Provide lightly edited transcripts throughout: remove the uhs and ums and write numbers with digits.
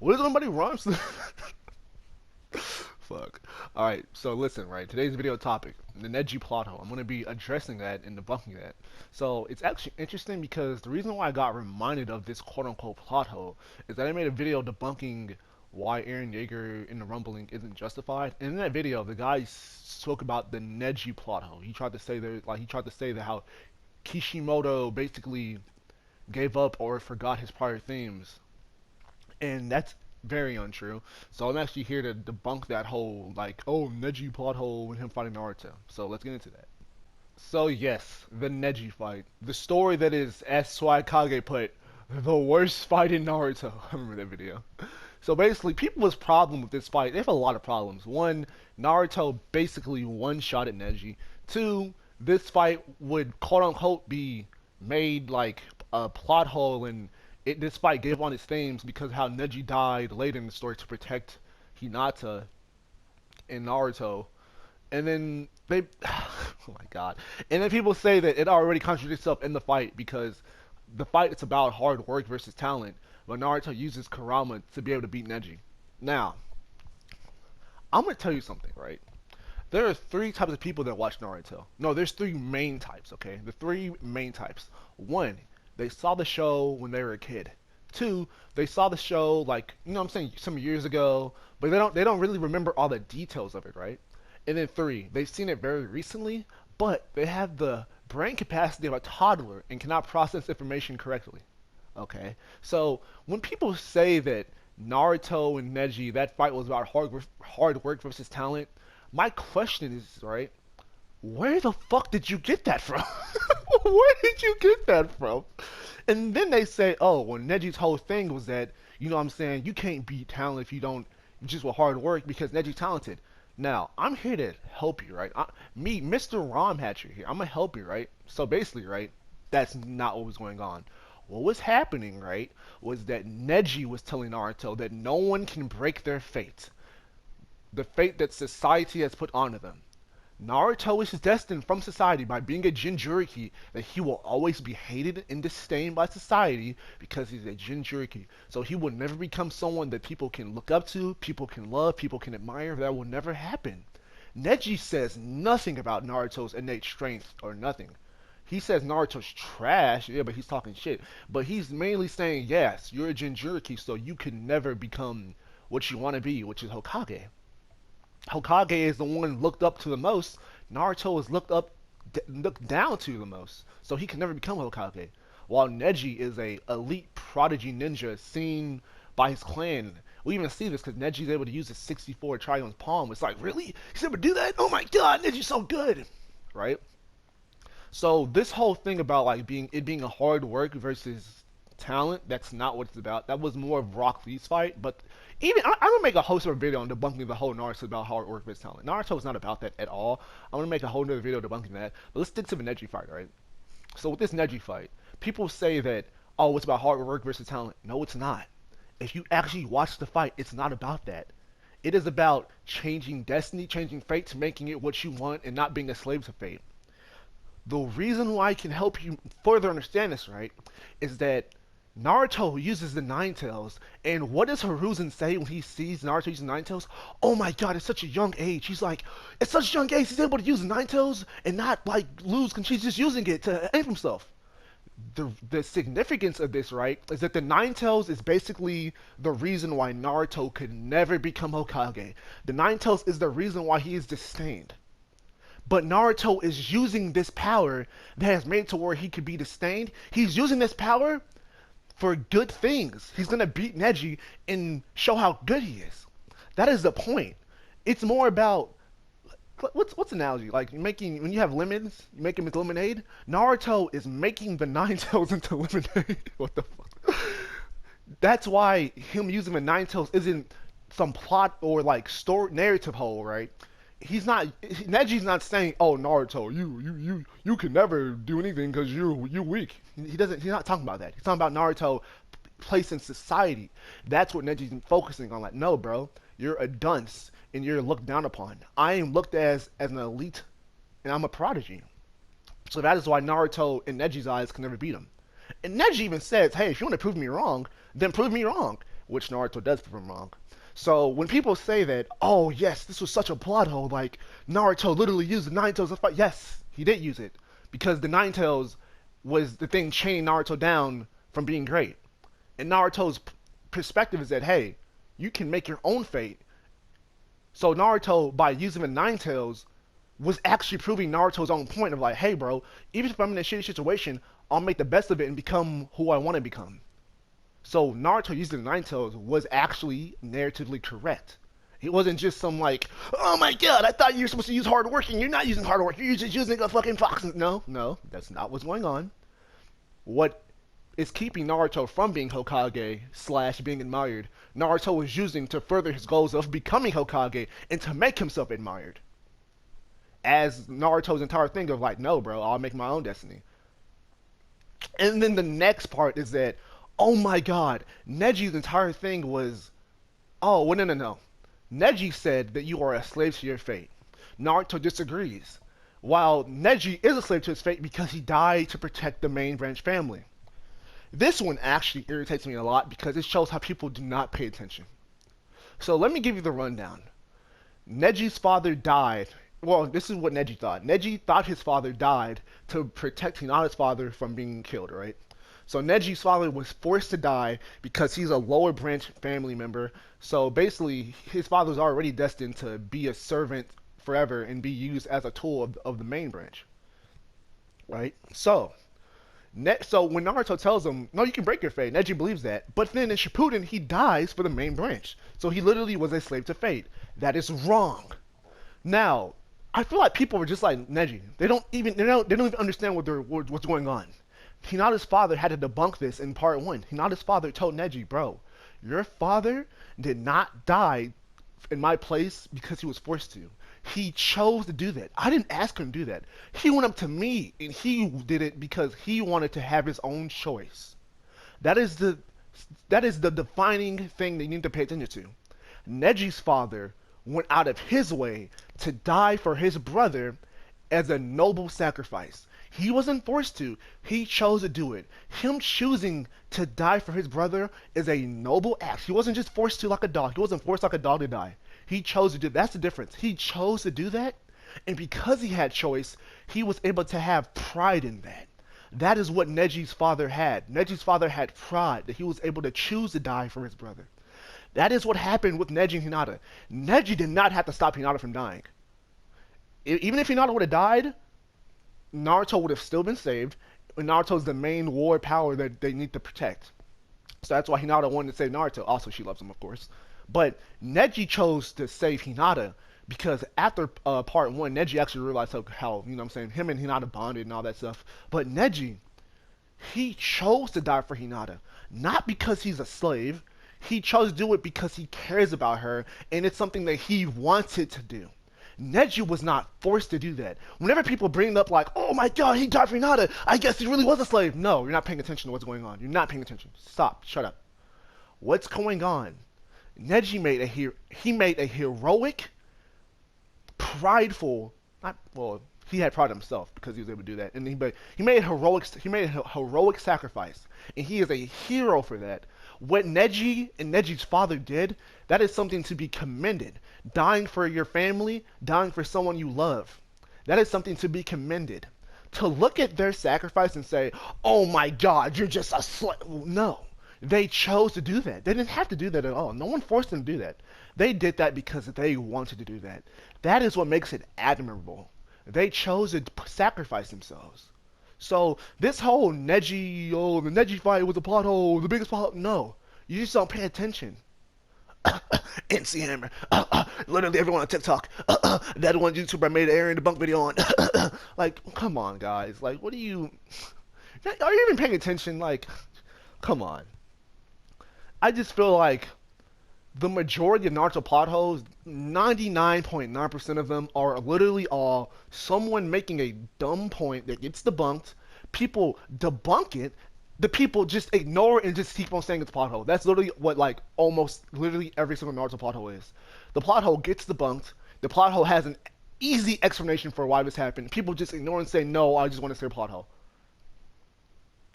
What does somebody rhymes? Fuck. Alright, so listen, right? Today's video topic, the Neji plot hole. I'm going to be addressing that and debunking that. So it's actually interesting because the reason why I got reminded of this quote unquote plot hole is that I made a video debunking why Aaron Yeager in the rumbling isn't justified. And in that video, the guy spoke about the Neji plot hole. He tried to say that how Kishimoto basically gave up or forgot his prior themes, and that's very untrue. So I'm actually here to debunk that whole like, oh, Neji plot hole with him fighting Naruto. So let's get into that. So yes, the Neji fight, the story that is, as Kage put, the worst fight in Naruto. I remember that video. So basically, people's problem with this fight, they have a lot of problems. One, Naruto basically one shot at Neji. Two, this fight would quote unquote be made like a plot hole, and this fight gave on its themes because how Neji died later in the story to protect Hinata and Naruto. And then they, oh my god. And then people say that it already contradicts itself in the fight because the fight is about hard work versus talent, but Naruto uses Kurama to be able to beat Neji. Now, I'm gonna tell you something, right? There are three types of people that watch Naruto. No, there's three main types, okay? The three main types. One, they saw the show when they were a kid. Two, they saw the show like, you know what I'm saying, some years ago, but they don't really remember all the details of it, right? And then three, they've seen it very recently, but they have the brain capacity of a toddler and cannot process information correctly. Okay? So when people say that Naruto and Neji, that fight was about hard work versus talent, my question is, right, where the fuck did you get that from? Where did you get that from? And then they say, oh, well, Neji's whole thing was that, you know what I'm saying, you can't beat talent if you don't, just with hard work because Neji's talented. Now, I'm here to help you, right? Me, Mr. Rom Hatcher here. I'm gonna help you, right? So basically, right, that's not what was going on. What was happening, right, was that Neji was telling Naruto that no one can break their fate. The fate that society has put onto them. Naruto is destined from society by being a Jinchuriki that he will always be hated and disdained by society because he's a Jinchuriki. So he will never become someone that people can look up to, people can love, people can admire. That will never happen. Neji says nothing about Naruto's innate strength or nothing. He says Naruto's trash, yeah, but he's talking shit. But he's mainly saying, yes, you're a Jinchuriki, so you can never become what you want to be, which is Hokage. Hokage is the one looked up to the most. Naruto is looked down to the most, so he can never become Hokage. While Neji is a elite prodigy ninja seen by his clan. We even see this because Neji's able to use his 64 Trigon's palm. It's like, really? He's able to do that? Oh my god, Neji's so good! Right? So this whole thing about like being a hard work versus talent, that's not what it's about. That was more of Rock Lee's fight, but even I'm gonna make a whole other video on debunking the whole Naruto about hard work versus talent. Naruto is not about that at all. I'm gonna make a whole other video debunking that. But let's stick to the Neji fight, right? So with this Neji fight, people say that, oh, it's about hard work versus talent. No, it's not. If you actually watch the fight, it's not about that. It is about changing destiny, changing fate to making it what you want and not being a slave to fate. The reason why I can help you further understand this, right, is that Naruto uses the Nine Tails, and what does Hiruzen say when he sees Naruto using Nine Tails? Oh my god, it's such a young age. He's like, it's such a young age, he's able to use the Nine Tails and not like lose because he's just using it to aim himself. The significance of this, right, is that the Nine Tails is basically the reason why Naruto could never become Hokage. The Nine Tails is the reason why he is disdained. But Naruto is using this power that has made it to where he could be disdained. He's using this power for good things. He's gonna beat Neji and show how good he is. That is the point. It's more about what's an analogy? Like making when you have lemons, you make them into lemonade. Naruto is making the Nine Tails into lemonade. What the fuck? That's why him using the Nine Tails isn't some plot or like story narrative hole, right? He's not Neji's not saying, "Oh, Naruto, you can never do anything because you weak." He doesn't. He's not talking about that. He's talking about Naruto place in society. That's what Neji's focusing on. Like, no, bro, you're a dunce and you're looked down upon. I am looked as an elite, and I'm a prodigy. So that is why Naruto, in Neji's eyes, can never beat him. And Neji even says, "Hey, if you want to prove me wrong, then prove me wrong." which Naruto does prove him wrong. So when people say that, oh yes, this was such a plot hole, like Naruto literally used the Nine Tails to fight. Yes, he did use it because the Nine Tails was the thing chaining Naruto down from being great. And Naruto's perspective is that hey, you can make your own fate. So Naruto, by using the Nine Tails, was actually proving Naruto's own point of like, hey bro, even if I'm in a shitty situation, I'll make the best of it and become who I want to become. So Naruto using the Nine Tails was actually narratively correct. It wasn't just some like, oh my god, I thought you were supposed to use hard work and you're not using hard work, you're just using a fucking fox. No, that's not what's going on. What is keeping Naruto from being Hokage slash being admired, Naruto was using to further his goals of becoming Hokage and to make himself admired. As Naruto's entire thing of like, no bro, I'll make my own destiny. And then the next part is that, oh my god, Neji's entire thing was, oh, well, no. Neji said that you are a slave to your fate. Naruto disagrees. While Neji is a slave to his fate because he died to protect the main branch family. This one actually irritates me a lot because it shows how people do not pay attention. So let me give you the rundown. Neji's father died. Well, this is what Neji thought. Neji thought his father died to protect Hinata's father from being killed, right? So Neji's father was forced to die because he's a lower branch family member. So basically, his father was already destined to be a servant forever and be used as a tool of the main branch, right? So when Naruto tells him, no, you can break your fate, Neji believes that. But then in Shippuden, he dies for the main branch. So he literally was a slave to fate. That is wrong. Now, I feel like people are just like Neji. They don't even understand what's going on. Hinata's father had to debunk this in part 1. Hinata's father told Neji, bro, your father did not die in my place because he was forced to. He chose to do that. I didn't ask him to do that. He went up to me and he did it because he wanted to have his own choice. That is the defining thing that you need to pay attention to. Neji's father went out of his way to die for his brother as a noble sacrifice. He wasn't forced to. He chose to do it. Him choosing to die for his brother is a noble act. He wasn't just forced to like a dog. He wasn't forced like a dog to die. He chose to do. That's the difference. He chose to do that, and because he had choice, he was able to have pride in that. That is what Neji's father had. Neji's father had pride that he was able to choose to die for his brother. That is what happened with Neji and Hinata. Neji did not have to stop Hinata from dying. Even if Hinata would have died, Naruto would have still been saved, and Naruto's the main war power that they need to protect. So that's why Hinata wanted to save Naruto. Also, she loves him, of course. But Neji chose to save Hinata because after part 1, Neji actually realized how, you know what I'm saying, him and Hinata bonded and all that stuff. But Neji, he chose to die for Hinata, not because he's a slave. He chose to do it because he cares about her, and it's something that he wanted to do. Neji was not forced to do that. Whenever people bring up like, oh my god, he died for Hinata, I guess he really was a slave. No, you're not paying attention to what's going on. You're not paying attention. Stop. Shut up. What's going on? Neji made a heroic, prideful, he had pride in himself because he was able to do that, and he made a heroic sacrifice, and he is a hero for that. What Neji and Neji's father did, that is something to be commended. Dying for your family, dying for someone you love, that is something to be commended. To look at their sacrifice and say, oh my god, you're just a slave. No. They chose to do that. They didn't have to do that at all. No one forced them to do that. They did that because they wanted to do that. That is what makes it admirable. They chose to sacrifice themselves. So this whole Neji, oh, the Neji fight was a plot hole, the biggest plot hole. No, you just don't pay attention. NC Hammer. Literally everyone on TikTok. That one YouTuber made an Aaron debunk video on. Like, come on, guys. Like, what are you even paying attention? Like, come on. I just feel like the majority of Naruto plot holes, 99.9% of them are literally all someone making a dumb point that gets debunked, people debunk it, the people just ignore it and just keep on saying it's a plot hole. That's literally what like almost literally every single Naruto plot hole is. The plot hole gets debunked, the plot hole has an easy explanation for why this happened, people just ignore and say, no, I just want to say a plot hole.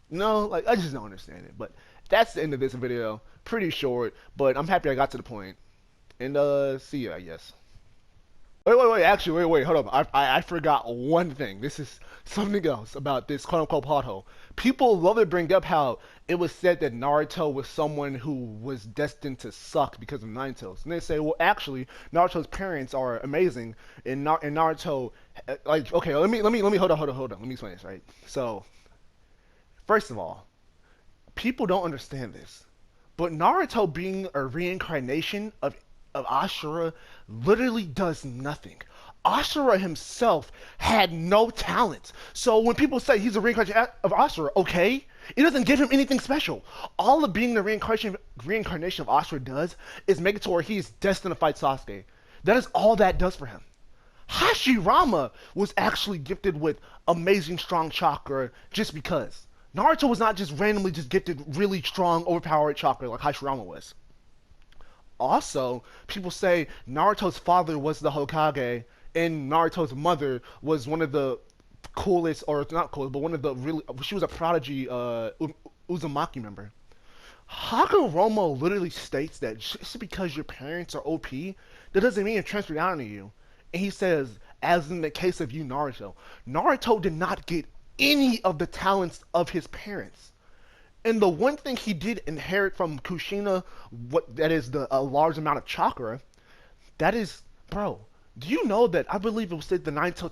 No, like, I just don't understand it, but that's the end of this video. Pretty short, but I'm happy I got to the point. And see ya, I guess. Wait. Actually, wait. Hold up. I forgot one thing. This is something else about this quote unquote plot hole. People love to bring up how it was said that Naruto was someone who was destined to suck because of Nine Tails, and they say, well, actually, Naruto's parents are amazing, and Naruto, like, okay, let me hold on. Let me explain this, right? So, first of all, people don't understand this, but Naruto being a reincarnation of Ashura literally does nothing. Ashura himself had no talent. So when people say he's a reincarnation of Ashura, okay, it doesn't give him anything special. All of being the reincarnation of Ashura does is make it to where he's destined to fight Sasuke. That is all that does for him. Hashirama was actually gifted with amazing strong chakra just because. Naruto was not just randomly just gifted really strong, overpowered chakra like Hashirama was. Also, people say Naruto's father was the Hokage, and Naruto's mother was one of the coolest, or not coolest, but one of the really, she was a prodigy Uzumaki member. Hagoromo literally states that just because your parents are OP, that doesn't mean it transferred down to you. And he says, as in the case of you, Naruto, Naruto did not get any of the talents of his parents. And the one thing he did inherit from Kushina, what that is a large amount of chakra, that is, bro, do you know that I believe it was said the Nine Tails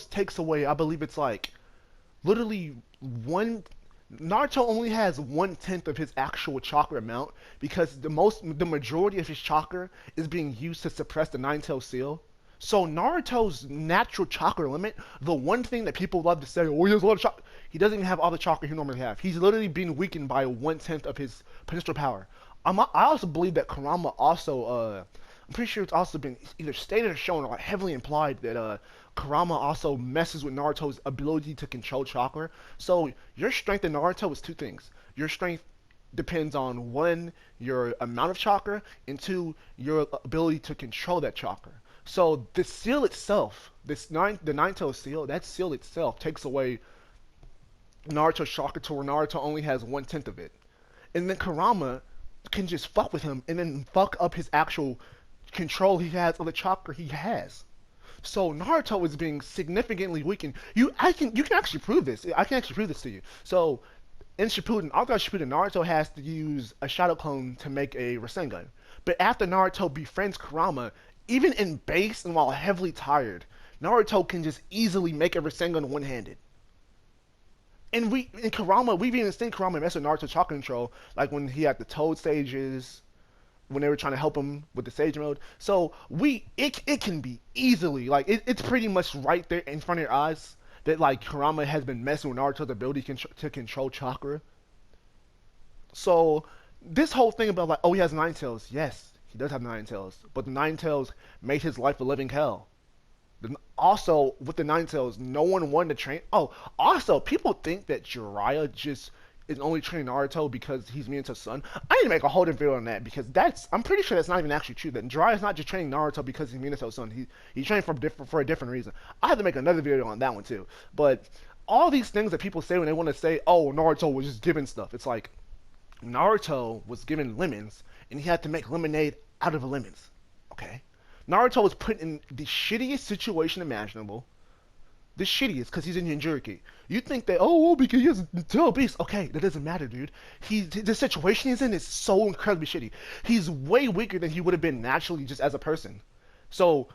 takes away, I believe it's like, literally Naruto only has 1/10 of his actual chakra amount because the majority of his chakra is being used to suppress the Nine Tails seal. So Naruto's natural chakra limit, the one thing that people love to say, oh, he has a lot of chakra, he doesn't even have all the chakra he normally has. He's literally being weakened by 1/10 of his potential power. I also believe that Kurama also, I'm pretty sure it's also been either stated or shown or like heavily implied that Kurama also messes with Naruto's ability to control chakra. So your strength in Naruto is two things. Your strength depends on one, your amount of chakra, and two, your ability to control that chakra. So the seal itself, the Nine Tails seal, that seal itself takes away Naruto's chakra to where Naruto only has 1/10 of it. And then Kurama can just fuck with him and then fuck up his actual control he has of the chakra he has. So Naruto is being significantly weakened. You can actually prove this. I can actually prove this to you. So in Shippuden, after Shippuden, Naruto has to use a Shadow Clone to make a Rasengan. But after Naruto befriends Kurama, even in base and while heavily tired, Naruto can just easily make a Rasengan one-handed. And in Kurama, we've even seen Kurama mess with Naruto's chakra control, like when he had the Toad stages, when they were trying to help him with the Sage mode. So it can be easily, like, it's pretty much right there in front of your eyes that, like, Kurama has been messing with Naruto's ability to control chakra. So this whole thing about, like, oh, he has Nine Tails, yes, he does have Nine Tails, but the Nine Tails made his life a living hell. Also, with the Nine Tails, no one wanted to train. Oh, also, people think that Jiraiya just is only training Naruto because he's Minato's son. I need to make a whole different video on that because I'm pretty sure that's not even actually true. That Jiraiya's not just training Naruto because he's Minato's son. He's training for a different reason. I have to make another video on that one too. But all these things that people say when they want to say, oh, Naruto was just given stuff. It's like Naruto was given lemons and he had to make lemonade out of the lemons. Okay. Naruto was put in the shittiest situation imaginable. The shittiest, because he's in Jinchuriki. You think that, oh, because he has Tail Beast. Okay, that doesn't matter, dude. The situation he's in is so incredibly shitty. He's way weaker than he would have been naturally just as a person. So,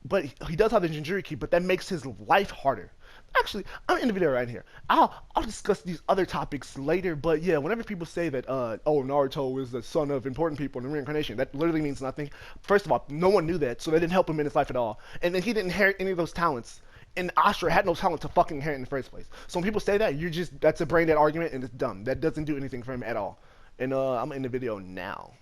but he does have the Jinchuriki, but that makes his life harder. Actually, I'm in the video right here. I'll discuss these other topics later, but yeah, whenever people say that, oh, Naruto is the son of important people in the reincarnation, that literally means nothing. First of all, no one knew that, so that didn't help him in his life at all. And then he didn't inherit any of those talents. And Ashura had no talent to fucking inherit in the first place. So when people say that, that's a brain dead argument, and it's dumb. That doesn't do anything for him at all. And I'm in the video now.